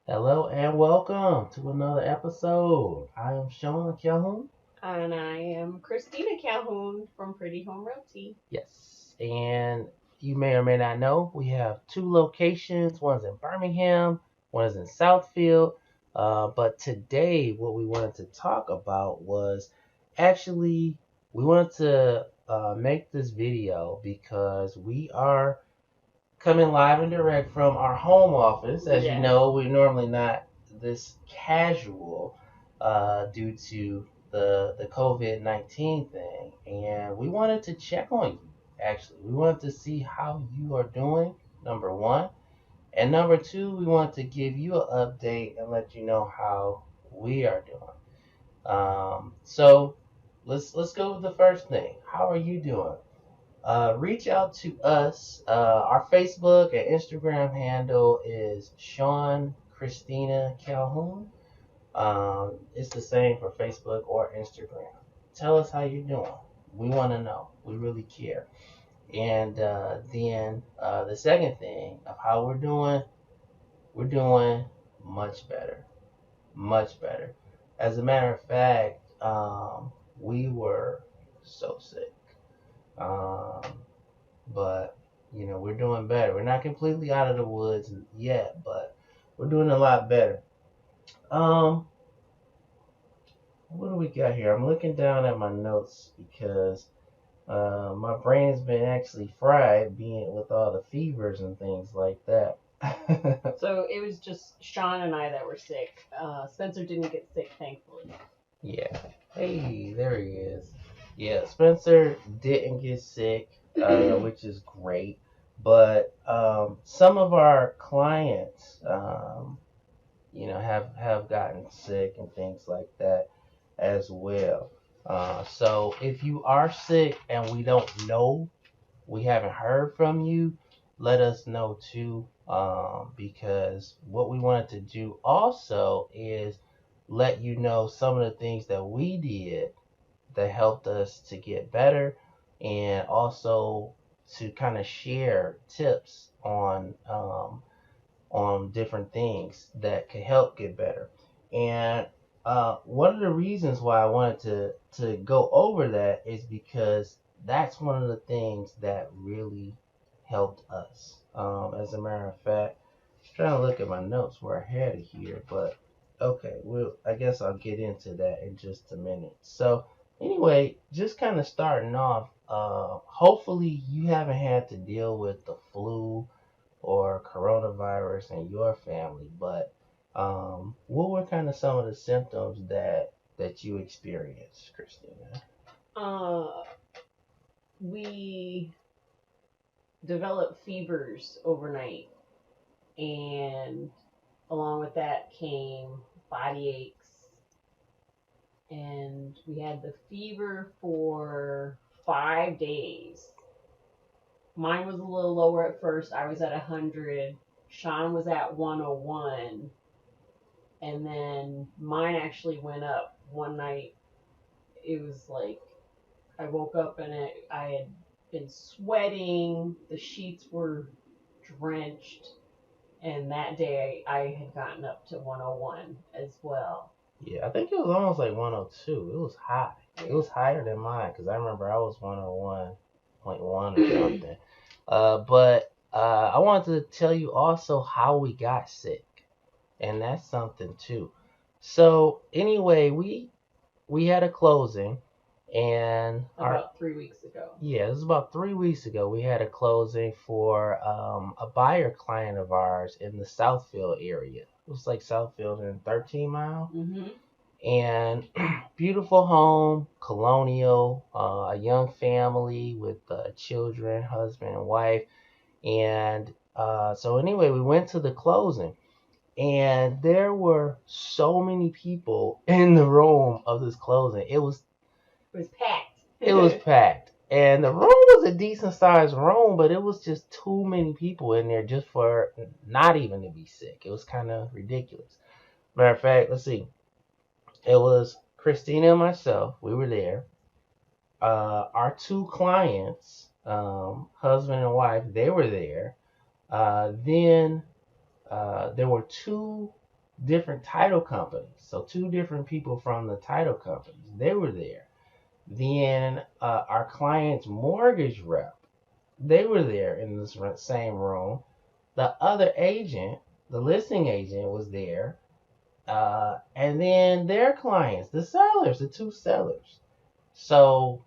Hello and welcome to another episode. I am Sean Calhoun. And I am Christina Calhoun from Pretty Home Realty. Yes, and you may or may not know we have two locations. One's in Birmingham, one is in Southfield. But today, what we wanted to talk about was actually we wanted to make this video because we are coming live and direct from our home office. As you Yes. know, we're normally not this casual due to the COVID-19 thing, and we wanted to check on you. Actually, we wanted to see how you are doing. Number one, and number two, we want to give you an update and let you know how we are doing. So let's go with the first thing. How are you doing? Reach out to us. Our Facebook and Instagram handle is Sean Christina Calhoun. It's the same for Facebook or Instagram. Tell us how you're doing. We want to know. We really care. And then the second thing of how we're doing much better. Much better. As a matter of fact, we were so sick. Um, but we're doing better. We're not completely out of the woods yet, but we're doing a lot better. Um, what do we got here? I'm looking down at my notes because my brain's been actually fried being with all the fevers and things like that. So it was just Sean and I that were sick. Spencer didn't get sick, thankfully. Yeah. Hey, there he is. Yeah, Spencer didn't get sick, which is great. But some of our clients, have gotten sick and things like that as well. So if you are sick and we don't know, we haven't heard from you, let us know too. Because what we wanted to do also is let you know some of the things that we did that helped us to get better, and also to kind of share tips on different things that could help get better. And one of the reasons why I wanted to go over that is because that's one of the things that really helped us. As a matter of fact, I'm trying to look at my notes where I had it here, but okay, well, I guess I'll get into that in just a minute. So anyway, just kind of starting off. Hopefully you haven't had to deal with the flu or coronavirus in your family, but what were kind of some of the symptoms that you experienced, Christina? Uh, we developed fevers overnight, and along with that came body aches. And we had the fever for 5 days. Mine was a little lower at first. I was at 100. Sean was at 101. And then mine actually went up one night. It was like I woke up and I had been sweating. The sheets were drenched. And that day I had gotten up to 101 as well. Yeah, I think it was almost like 102. It was high. It was higher than mine because I remember I was 101.1 or something. But I wanted to tell you also how we got sick, and that's something too. So anyway, we had a closing, and About 3 weeks ago. yeah, this was about 3 weeks ago. We had a closing for a buyer client of ours in the Southfield area. It was like Southfield and 13 Mile. Mm-hmm. And beautiful home, colonial, a young family with children, husband and wife. And so anyway, we went to the closing, and there were so many people in the room of this closing. It was packed. It was packed. And the room was a decent sized room, but it was just too many people in there just for not even to be sick. It was kind of ridiculous. Matter of fact, let's see. It was Christina and myself. We were there. Our two clients, husband and wife, they were there. Then there were two different title companies. So two different people from the title companies, they were there. Then our client's mortgage rep, they were there in this same room. The other agent, the listing agent, was there. And then their clients, the sellers, the two sellers. So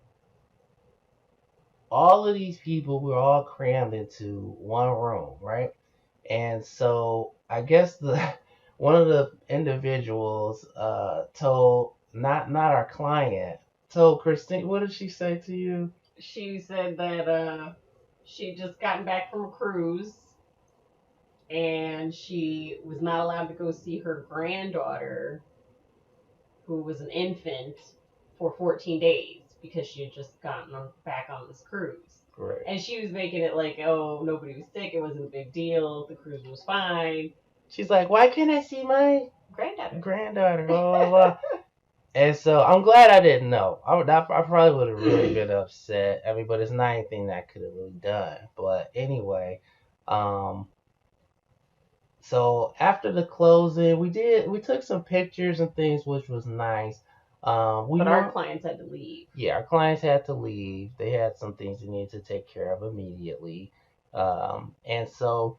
all of these people were all crammed into one room, right? And so I guess the one of the individuals told not our client, told Christine, what did she say to you? She said that she just gotten back from a cruise and she was not allowed to go see her granddaughter, who was an infant, for 14 days because she had just gotten back on this cruise. Right. And she was making it like, oh, nobody was sick, it wasn't a big deal, the cruise was fine. She's like, why can't I see my granddaughter? Blah, blah, blah. And so I'm glad I didn't know. I probably would have really been upset. I mean, but it's not anything that I could have really done. But anyway, so after the closing, we took some pictures and things, which was nice. But our clients had to leave. Yeah, our clients had to leave. They had some things they needed to take care of immediately. And so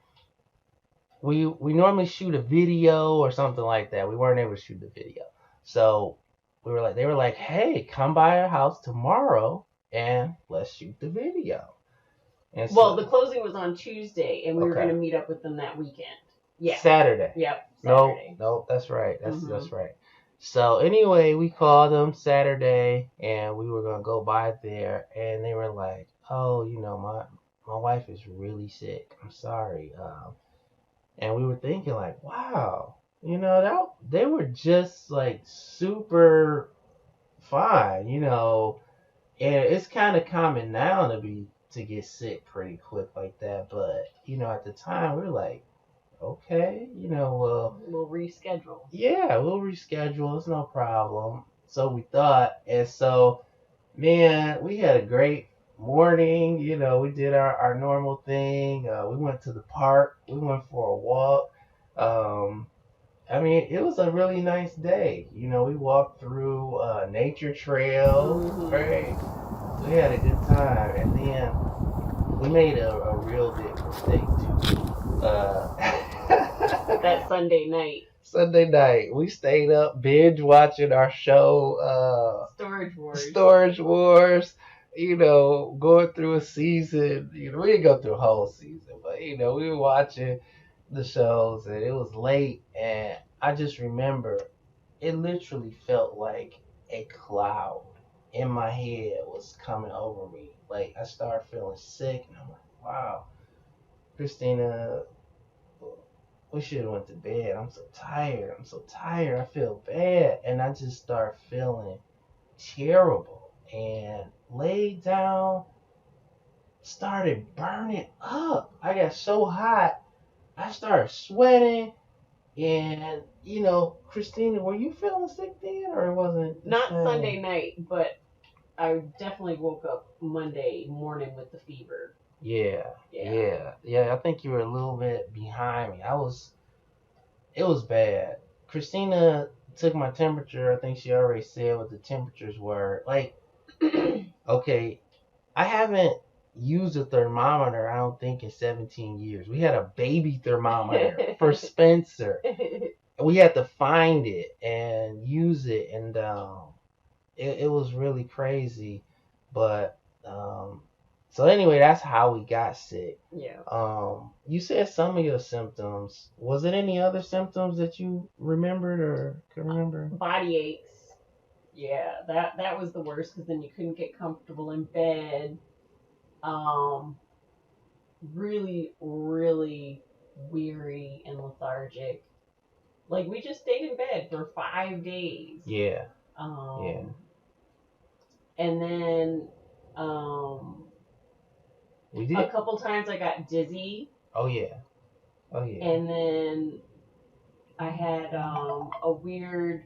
we normally shoot a video or something like that. We weren't able to shoot the video. So they were like, hey, come by our house tomorrow and let's shoot the video. And well, the closing was on Tuesday, and we were going to meet up with them that weekend. Yeah. Saturday. Yep. Saturday. No, that's right. That's right. So anyway, we called them Saturday, and we were gonna go by there, and they were like, "Oh, my wife is really sick. I'm sorry." And we were thinking like, "Wow, that they were just like super fine, And it's kind of common now to get sick pretty quick like that, but at the time we were like, okay, we'll reschedule. Yeah, we'll reschedule. It's no problem. So we thought, and so, man, we had a great morning. We did our normal thing. We went to the park. We went for a walk. I mean, it was a really nice day. We walked through nature trails. Right? We had a good time, and then we made a real big mistake too. That Sunday night. Sunday night, we stayed up binge watching our show, Storage Wars. Going through a season. We didn't go through a whole season, but we were watching the shows, and it was late, and I just remember it literally felt like a cloud in my head was coming over me. Like I started feeling sick, and I'm like, wow, Christina, we should have went to bed. I'm so tired. I feel bad. And I just start feeling terrible. And laid down, started burning up. I got so hot, I started sweating. And, Christina, were you feeling sick then? Or it wasn't? Not Sunday night, but I definitely woke up Monday morning with the fever. Yeah. I think you were a little bit behind me. It was bad. Christina took my temperature. I think she already said what the temperatures were. Like, okay, I haven't used a thermometer, I don't think, in 17 years. We had a baby thermometer for Spencer. We had to find it and use it, and it was really crazy. But so anyway, that's how we got sick. Yeah. You said some of your symptoms. Was it any other symptoms that you remembered or could remember? Body aches. Yeah, that was the worst because then you couldn't get comfortable in bed. Really, really weary and lethargic. Like we just stayed in bed for 5 days. Yeah. And then we did. A couple times I got dizzy. Oh yeah. And then I had a weird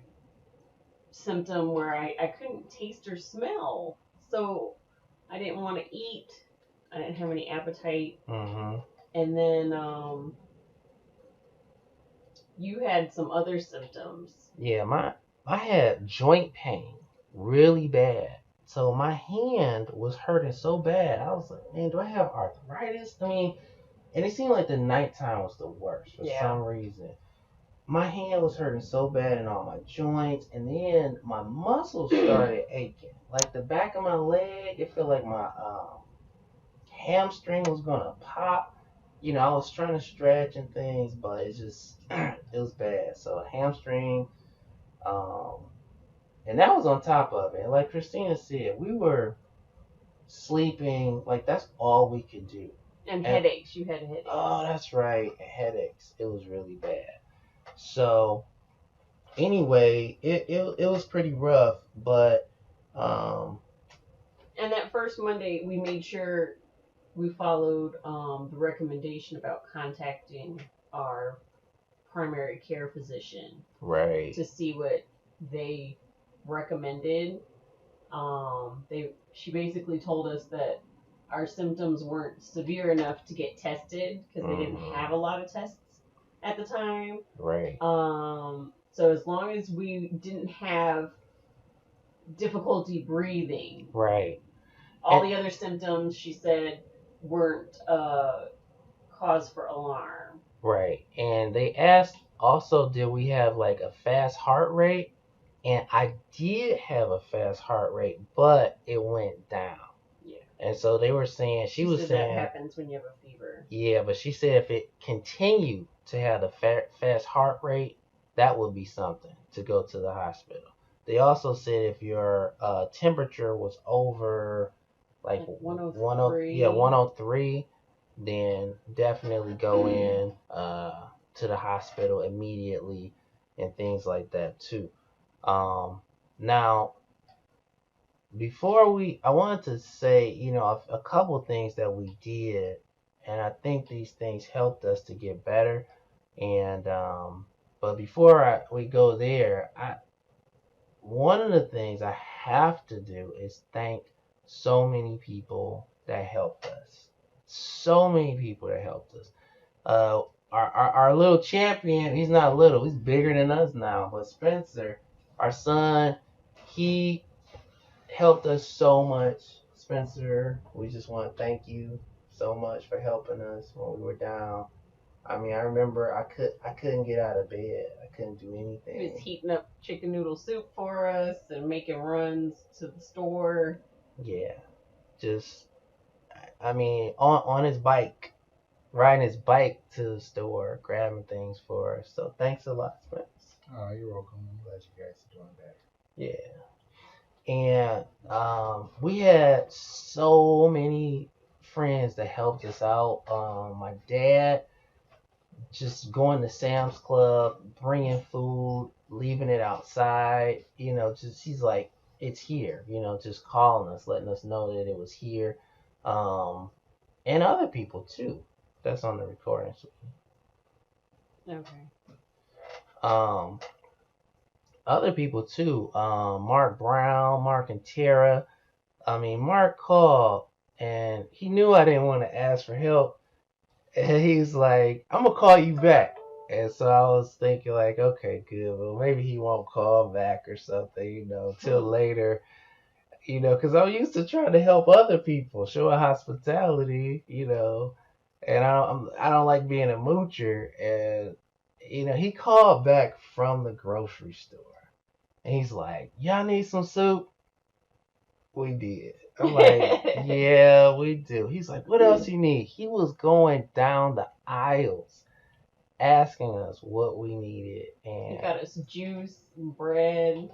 symptom where I couldn't taste or smell. So I didn't want to eat. I didn't have any appetite. Mm-hmm. And then you had some other symptoms. Yeah, I had joint pain really bad. So my hand was hurting so bad. I was like, man, do I have arthritis? I mean, and it seemed like the nighttime was the worst for some reason. My hand was hurting so bad in all my joints, and then my muscles started aching. Like the back of my leg, it felt like my hamstring was gonna pop. I was trying to stretch and things, but it just it was bad. So hamstring, um, and that was on top of it. Like Christina said, we were sleeping like that's all we could do. And headaches. You had headaches. Oh, that's right, headaches. It was really bad. So anyway, it was pretty rough, but and that first Monday we made sure we followed the recommendation about contacting our primary care physician, right, to see what they recommended. She basically told us that our symptoms weren't severe enough to get tested because they didn't have a lot of tests at the time. Right. So as long as we didn't have difficulty breathing, right, all the other symptoms, she said, weren't cause for alarm. Right. And they asked also, did we have like a fast heart rate? And I did have a fast heart rate, but it went down. Yeah. And so they were saying, she was saying, that happens when you have a fever. Yeah, but she said if it continued to have the fast heart rate, that would be something to go to the hospital. They also said if your temperature was over like 103, 103, then definitely go in to the hospital immediately and things like that too. Now, I wanted to say, a couple things that we did, and I think these things helped us to get better. And but before we go there, one of the things I have to do is thank so many people that helped us. So many people that helped us. Our little champion, he's not little, he's bigger than us now. But Spencer, our son, he helped us so much. Spencer, we just want to thank you so much for helping us when we were down. I mean, I remember I couldn't get out of bed. I couldn't do anything. He was heating up chicken noodle soup for us and making runs to the store. Yeah, just I mean, on his bike, riding his bike to the store, grabbing things for us. So thanks a lot, Spence. Oh, you're welcome. I'm glad you guys are doing that. Yeah. And we had so many friends that helped us out. My dad just going to Sam's Club, bringing food, leaving it outside. Just he's like, it's here. Just calling us, letting us know that it was here. And other people too. That's on the recording. Okay. Other people too. Mark Brown, Mark and Tara. I mean, Mark called and he knew I didn't want to ask for help. And he's like, I'm going to call you back. And so I was thinking like, okay, good. Well, maybe he won't call back or something, till later. Because I'm used to trying to help other people, showing hospitality, and I don't like being a moocher. And, he called back from the grocery store. And he's like, y'all need some soup? We did. I'm like, yeah, we do. He's like, what else you need? He was going down the aisles asking us what we needed. And he got us juice and bread.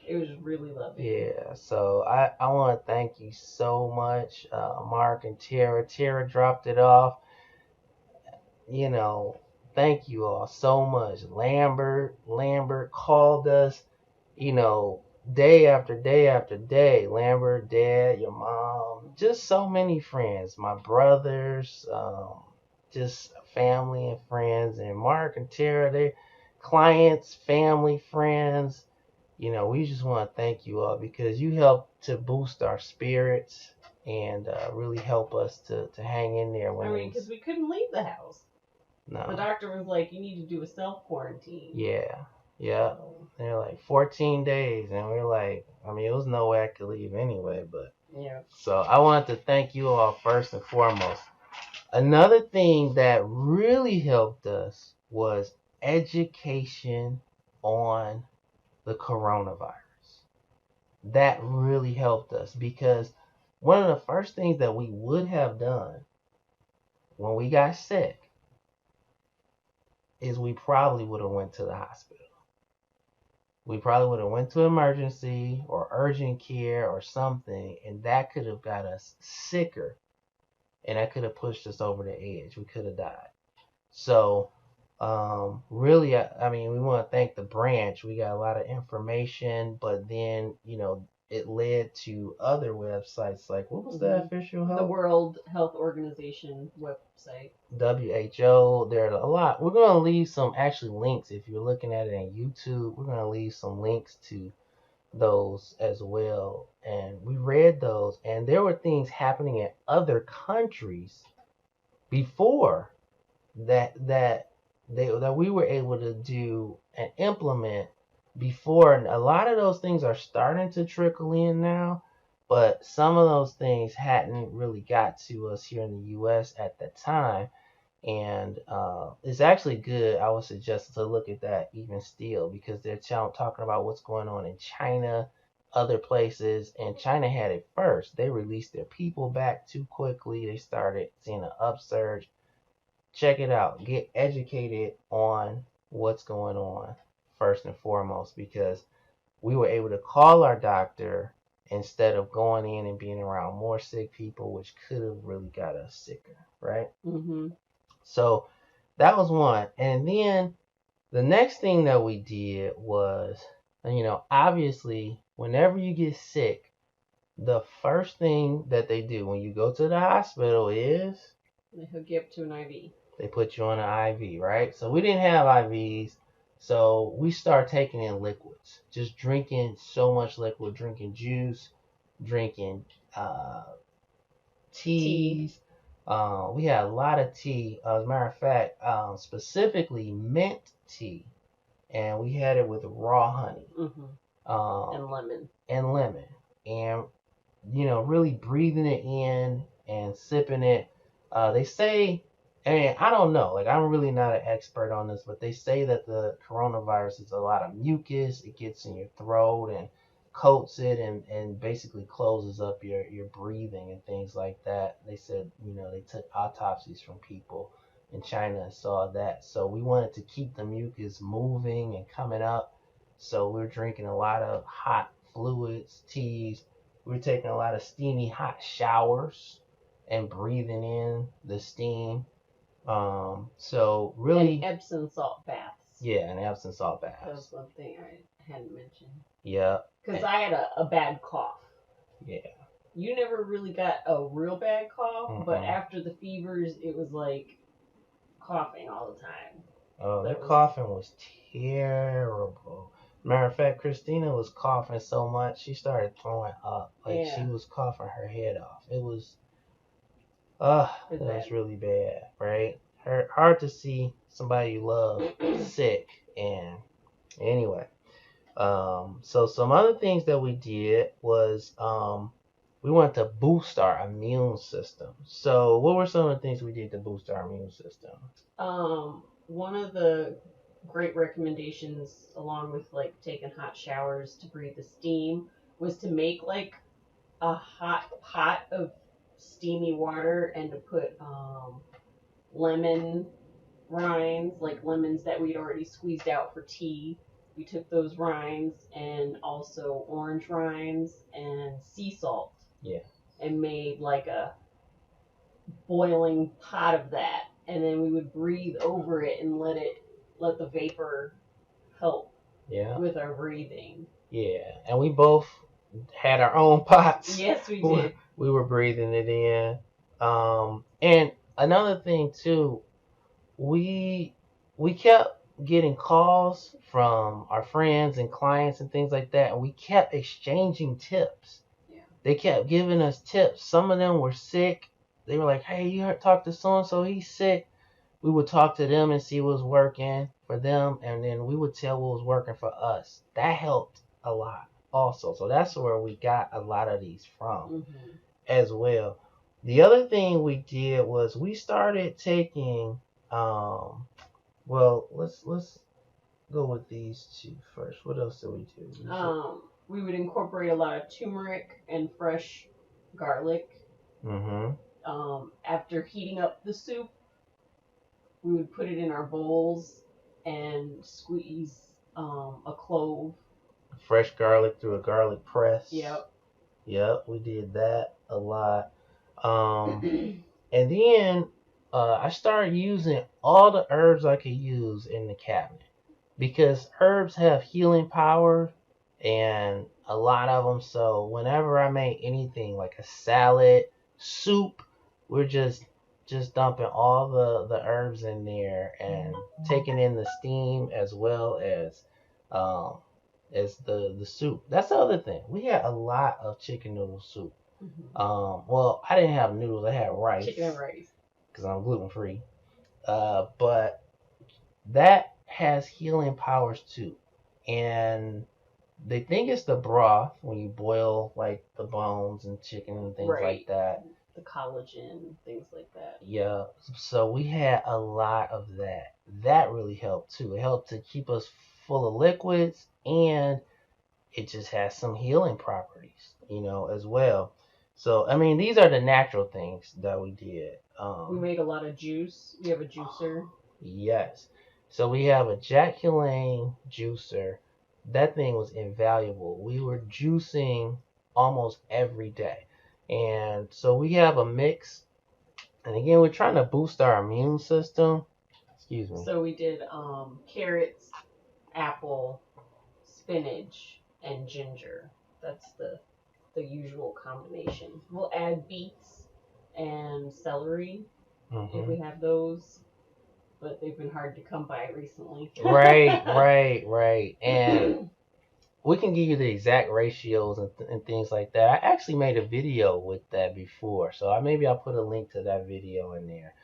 It was really lovely. Yeah, so I want to thank you so much, Mark and Tara. Tara dropped it off. Thank you all so much. Lambert called us, day after day after day. Lambert, Dad, your mom, just so many friends, my brothers, just family and friends, and Mark and Tara, they clients, family, friends. We just want to thank you all because you help to boost our spirits and really help us to hang in there. Because we couldn't leave the house. No. The doctor was like, you need to do a self-quarantine. Yeah. Yeah. They're like 14 days. And we're like, I mean, it was no way I could leave anyway. But Yeah. so I wanted to thank you all first and foremost. Another thing that really helped us was education on the coronavirus. That really helped us because one of the first things that we would have done when we got sick is we probably would have went to the hospital. We probably would have went to emergency or urgent care or something, and that could have got us sicker, and that could have pushed us over the edge. We could have died. So, really, I mean, we want to thank the branch. We got a lot of information, but then, it led to other websites like, what was the official The health? World Health Organization website. WHO. There are a lot. We're going to leave some actually links. If you're looking at it on YouTube, we're going to leave some links to those as well. And we read those, and there were things happening in other countries before that we were able to do and implement before, and a lot of those things are starting to trickle in now, but some of those things hadn't really got to us here in the US at the time. And it's actually good. I would suggest to look at that even still, because they're talking about what's going on in China, other places, and China had it first. They released their people back too quickly. They started seeing an upsurge. Check it out. Get educated on what's going on first and foremost, because we were able to call our doctor instead of going in and being around more sick people, which could have really got us sicker, right? Mm-hmm. So that was one. And then the next thing that we did was, obviously, whenever you get sick, the first thing that they do when you go to the hospital is They hook you up to an IV. they put you on an IV, right? So we didn't have IVs, so we started taking in liquids, just drinking so much liquid, drinking juice, drinking teas. We had a lot of tea. As a matter of fact, specifically mint tea, and we had it with raw honey. And lemon. And really breathing it in and sipping it. They say, and I don't know, like I'm really not an expert on this, but they say that the coronavirus is a lot of mucus. It gets in your throat and coats it and basically closes up your breathing and things like that. They said, they took autopsies from people in China and saw that. So we wanted to keep the mucus moving and coming up. So we're drinking a lot of hot fluids, teas. We're taking a lot of steamy hot showers and breathing in the steam. So really, and Epsom salt baths. Yeah, and Epsom salt baths. That was one thing I hadn't mentioned. Yeah. Because I had a bad cough. Yeah. You never really got a real bad cough, but after the fevers, it was like coughing all the time. Oh, that coughing was terrible. Matter of fact, Christina was coughing so much she started throwing up. Like she was coughing her head off. It was, it was really bad, right? Hard to see somebody you love sick. And anyway, so some other things that we did was we wanted to boost our immune system. So what were some of the things we did to boost our immune system? One of the great recommendations, along with like taking hot showers to breathe the steam, was to make like a hot pot of steamy water and to put lemon rinds, like lemons that we'd already squeezed out for tea. We took those rinds and also orange rinds and sea salt. Yeah. And made like a boiling pot of that, and then we would breathe over it and let the vapor help with our breathing. Yeah, and we both had our own pots. Yes, we did. We were breathing it in. And another thing too, we kept getting calls from our friends and clients and things like that, and we kept exchanging tips. Yeah. They kept giving us tips. Some of them were sick. They were like, "Hey, you talked to so and so? He's sick." we would talk to them and see what was working for them, and then we would tell what was working for us. That helped a lot also. So that's where we got a lot of these from as well. The other thing we did was we started taking well, let's go with these two first. What else did we do? We would incorporate a lot of turmeric and fresh garlic. After heating up the soup, we would put it in our bowls and squeeze a clove. Fresh garlic through a garlic press. Yep, we did that a lot. And then I started using all the herbs I could use in the cabinet because herbs have healing power and a lot of them. So whenever I make anything like a salad, soup, we're just dumping all the herbs in there and taking in the steam as well as the soup. That's the other thing. We had a lot of chicken noodle soup. Well, I didn't have noodles. I had rice. Chicken and rice. Because I'm gluten free. But that has healing powers too. And they think it's the broth when you boil like the bones and chicken and things like that. The collagen, things like that. Yeah. So we had a lot of that. That really helped too. It helped to keep us full of liquids, and it just has some healing properties, as well. So, I mean, these are the natural things that we did. We made a lot of juice. We have a juicer. Yes. So we have a Jack Hill juicer. That thing was invaluable. We were juicing almost every day. And so we have a mix. And again, we're trying to boost our immune system. Excuse me. So we did carrots, apple, spinach, and ginger. That's the usual combination. We'll add beets and celery if we have those, but they've been hard to come by recently. Right. And we can give you the exact ratios and things like that. I actually made a video with that before, so maybe I'll put a link to that video in there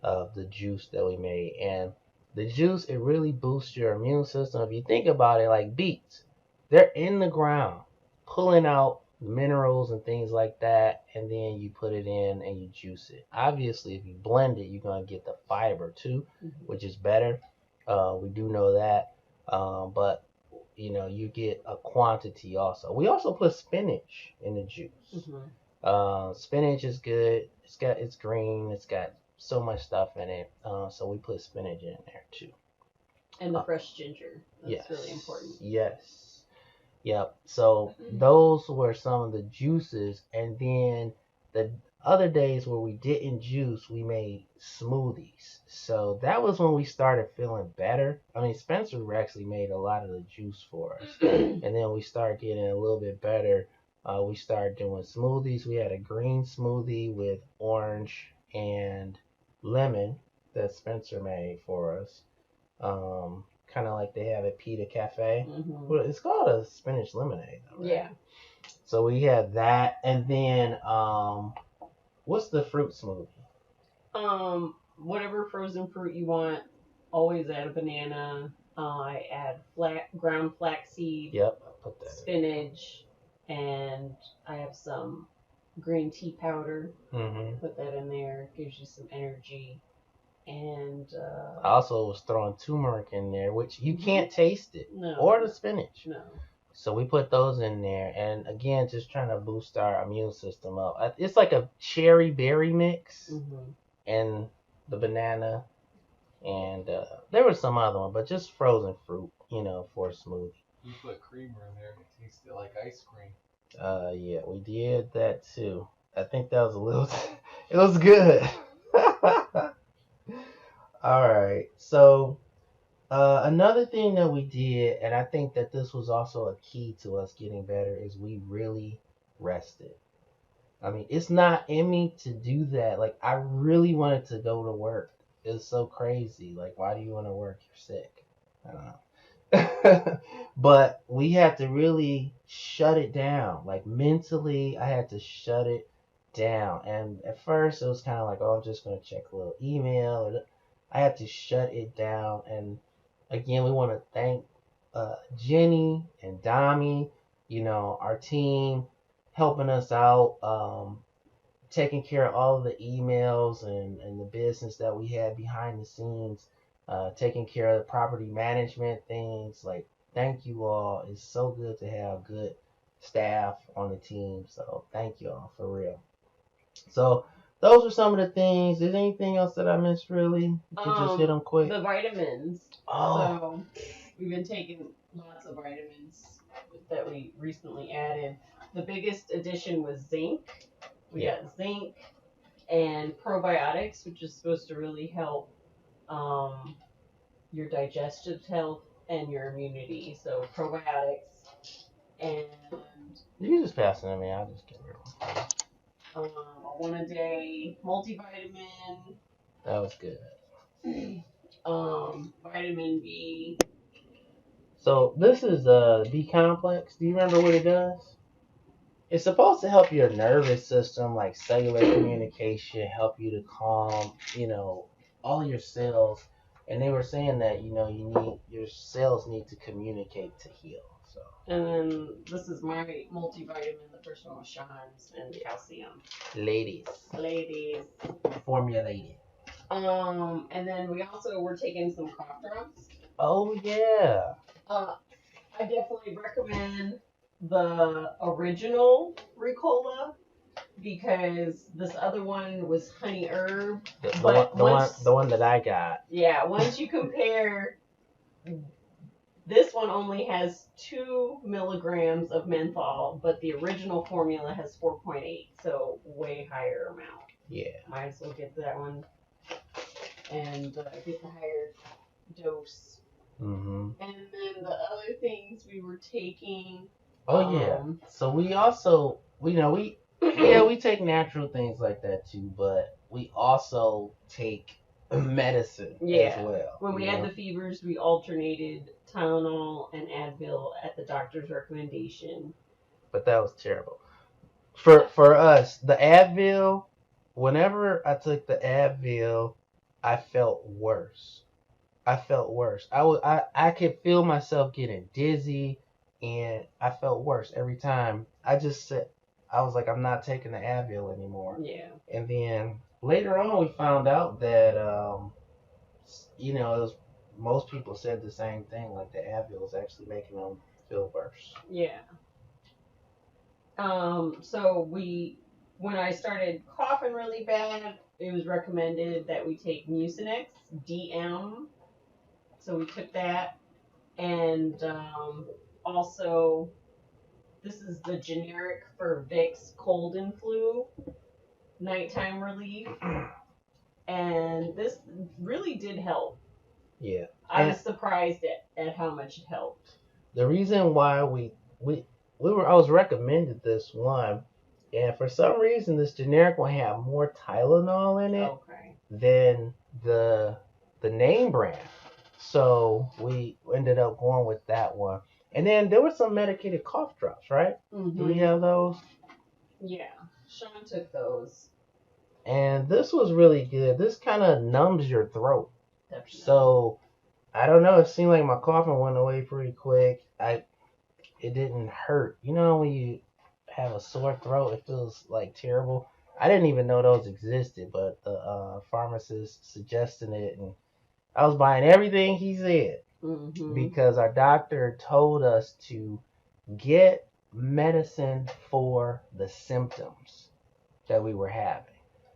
of the juice that we made. And the juice, it really boosts your immune system. If you think about it, like beets, they're in the ground pulling out minerals and things like that, and then you put it in and you juice it. Obviously, if you blend it, you're going to get the fiber too, which is better. We do know that. But you get a quantity also. We also put spinach in the juice. Spinach is good. It's green. It's got so much stuff in it. So we put spinach in there too. And the fresh ginger. That's really important. Yes. Yep. So those were some of the juices, and then the other days where we didn't juice, we made smoothies. So that was when we started feeling better. I mean, Spencer actually made a lot of the juice for us, and then we started getting a little bit better. We started doing smoothies. We had a green smoothie with orange and lemon that Spencer made for us. Kind of like they have at Pita Cafe. Well, it's called a spinach lemonade, though, right? Yeah. So we had that, and then what's the fruit smoothie? Whatever frozen fruit you want. Always add a banana. I add ground flaxseed. Yep, I put that. Spinach, and I have some green tea powder. Put that in there. Gives you some energy. And I also was throwing turmeric in there, which you can't taste it, or the spinach. No. So we put those in there, and again, just trying to boost our immune system up. It's like a cherry berry mix, and the banana, and there was some other one, but just frozen fruit, for a smoothie. You put creamer in there, and it tasted like ice cream. Yeah, we did that too. I think that was a little. It was good. All right, so another thing that we did, and I think that this was also a key to us getting better, is we really rested. I mean, it's not in me to do that. Like, I really wanted to go to work. It's so crazy. Like, why do you want to work? You're sick. I don't know. But we had to really shut it down. Like, mentally, I had to shut it down. And at first, it was kind of like, oh, I'm just going to check a little email. I had to shut it down. And again, we want to thank Jenny and Dami, our team helping us out, taking care of all of the emails and the business that we had behind the scenes, taking care of the property management things. Like, thank you all. It's so good to have good staff on the team. So thank you all for real. So those are some of the things. Is there anything else that I missed really? You can just hit them quick. The vitamins. Oh. So we've been taking lots of vitamins that we recently added. The biggest addition was zinc. We got zinc and probiotics, which is supposed to really help your digestive health and your immunity. So probiotics and You can just pass it to me. I'll just get rid of it. a 1-a-day multivitamin. That was good. Vitamin B. So this is B complex. Do you remember what it does? It's supposed to help your nervous system, like cellular communication, help you to calm, all your cells. And they were saying that, your cells need to communicate to heal. So. And then this is my multivitamin. The first one was Sean's and calcium. Ladies. Formulated. And then we also were taking some cough drops. Oh yeah. I definitely recommend the original Ricola because this other one was honey herb. The one that I got. Yeah, once you compare, this one only has 2 milligrams of menthol, but the original formula has 4.8, so way higher amount. Yeah. Might as well get that one and get the higher dose. Mm-hmm. And then the other things we were taking. Oh yeah. So we also, we take natural things like that too, but we also take medicine as well. When we had the fevers, we alternated Tylenol and Advil at the doctor's recommendation. But that was terrible. For us, the Advil, whenever I took the Advil, I felt worse. I could feel myself getting dizzy, and I felt worse every time. I just said, I was like, I'm not taking the Advil anymore. Yeah. And then later on, we found out that, most people said the same thing. Like the Advil is actually making them feel worse. Yeah. So when I started coughing really bad, it was recommended that we take Mucinex DM. So we took that, and also this is the generic for Vicks cold and flu, nighttime relief, and this really did help. Yeah. I was surprised at how much it helped. The reason why I was recommended this one, and for some reason this generic one had more Tylenol in it than the name brand. So we ended up going with that one. And then there were some medicated cough drops, right? Mm-hmm. Do we have those? Yeah, Sean took those. And this was really good. This kind of numbs your throat. Definitely. So I don't know. It seemed like my coughing went away pretty quick. It didn't hurt. When you have a sore throat, it feels like terrible. I didn't even know those existed, but the pharmacist suggested it, and I was buying everything he said. Mm-hmm. Because our doctor told us to get medicine for the symptoms that we were having.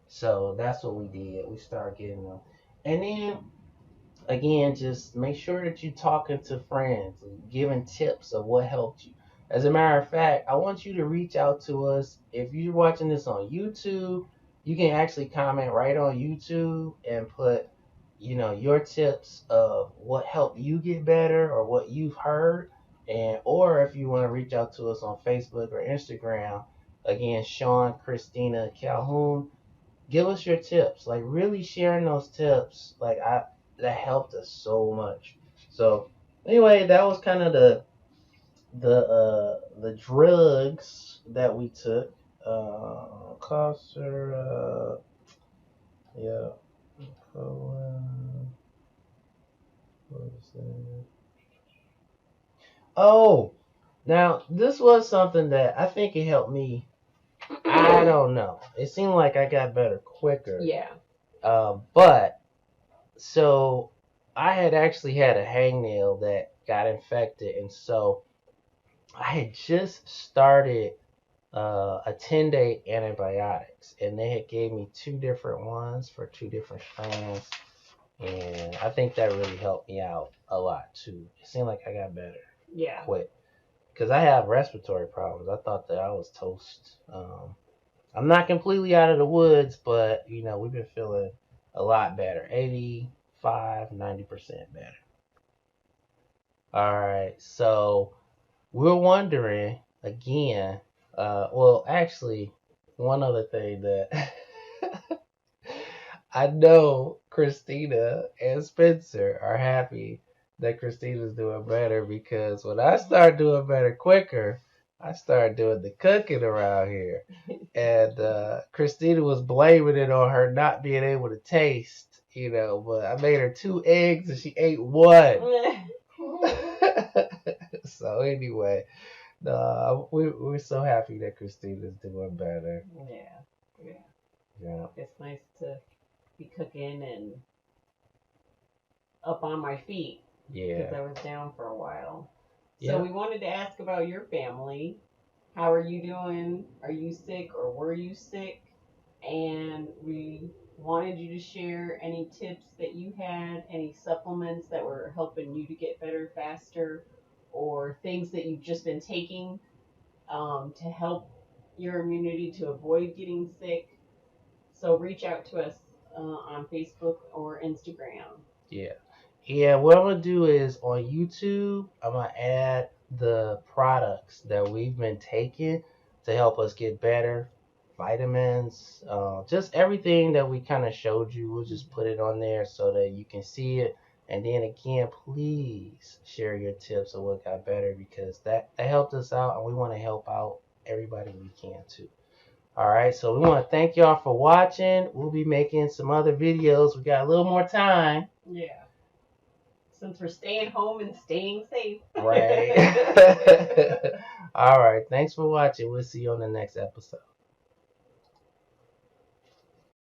So that's what we did. We started getting them. And then, again, just make sure that you're talking to friends, giving tips of what helped you. As a matter of fact, I want you to reach out to us. If you're watching this on YouTube, you can actually comment right on YouTube and put, your tips of what helped you get better or what you've heard. Or if you want to reach out to us on Facebook or Instagram, again, Sean, Christina, Calhoun, give us your tips. Like, really sharing those tips, that helped us so much. So anyway, that was kind of the drugs that we took. Yeah. What was that? Oh, now this was something that I think it helped me. I don't know. It seemed like I got better quicker. Yeah. But so I had actually had a hangnail that got infected, and so I had just started a 10-day antibiotics, and they had gave me two different ones for two different strands, and I think that really helped me out a lot too. It seemed like I got better quick because I have respiratory problems. I thought that I was toast. I'm not completely out of the woods, but we've been feeling a lot better. 85, 90% better. All right, so we're wondering again. Well, actually, one other thing that I know Christina and Spencer are happy that Christina's doing better because when I start doing better quicker, I start doing the cooking around here. And Christina was blaming it on her not being able to taste, but I made her 2 eggs and she ate 1. So anyway, we're so happy that Christina's doing better. Yeah. It's nice to be cooking and up on my feet. Yeah. Because I was down for a while. Yeah. So we wanted to ask about your family. How are you doing? Are you sick or were you sick? And we wanted you to share any tips that you had, any supplements that were helping you to get better faster, or things that you've just been taking to help your immunity to avoid getting sick. So reach out to us on Facebook or Instagram. Yeah, what I'm gonna do is on YouTube, I'm gonna add the products that we've been taking to help us get better. Vitamins, just everything that we kind of showed you. We'll just put it on there so that you can see it. And then again, please share your tips of what got better because that helped us out, and we want to help out everybody we can too. All right, so we want to thank y'all for watching. We'll be making some other videos. We got a little more time. Yeah. Since we're staying home and staying safe. Right. All right. Thanks for watching. We'll see you on the next episode.